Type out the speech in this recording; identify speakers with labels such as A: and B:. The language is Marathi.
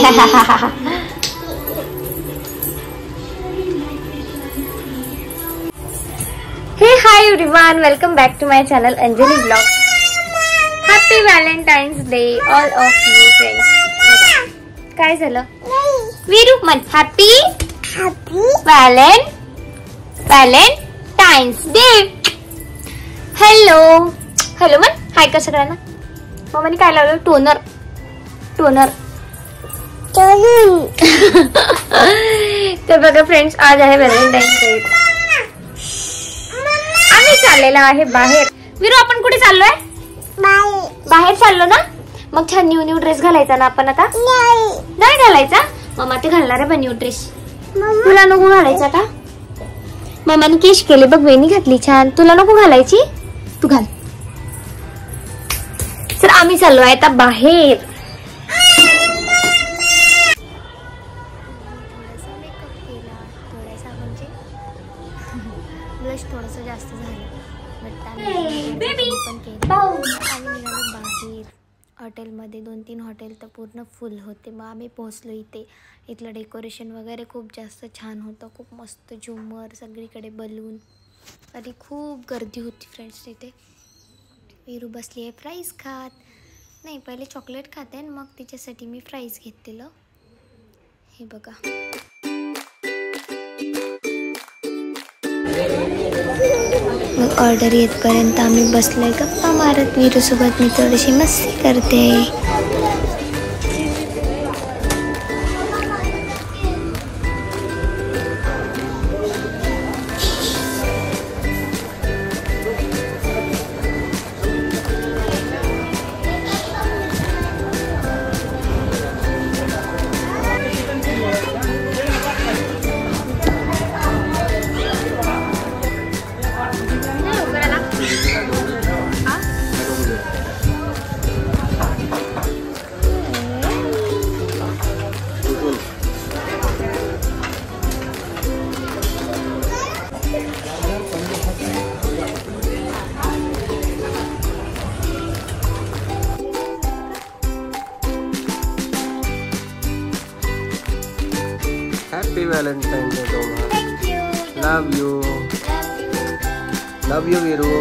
A: हे hi everyone, welcome back to my channel Anjali blogs. Happy Valentine's day all of you friends. काय झालं Viru? Mann happy Valentine's day. Hello hello Mann hi कर सगळ्यांना. मम्मीने काय लावलं? Toner toner. तर बघा फ्रेंड्स, आज आहे व्हॅलेंटाईन्स डे. आम्ही चाललेलो आहे बाहेर. वीरू आपण कुठे चाललोय? बाहेर चाललो ना. मग छान न्यू ड्रेस घालायचा ना आपण आता? नाही घालायचा. मम्मा ते घालणार आहे न्यू ड्रेस. तुला नको घालायचा का? मम्माने केश केले बघ, वेणी घातली छान. तुला नको घालायची? तू घाल. तर आम्ही चाललो आहे आता बाहेर. ब्लश थोडस जास्त झालं, बाहेर हॉटेलमध्ये 2-3 हॉटेल तर पूर्ण फुल होते. मग आम्ही पोहोचलो इथे. इथलं डेकोरेशन वगैरे खूप जास्त छान होतं. खूप मस्त झुमर, सगळीकडे बलून आणि खूप गर्दी होती फ्रेंड्स तिथे. वीरू बसली आहे फ्राईज खात. नाही, पहिले चॉकलेट खाते आणि मग तिच्यासाठी मी फ्राईज घेतलेलं. हे बघा. मग ऑर्डर येतपर्यंत आम्ही बसलोय गप्पा मारत. वीरू सोबत मी थोडीशी मस्ती करते.
B: Happy Valentine's Day, Toma. Love you, Viru.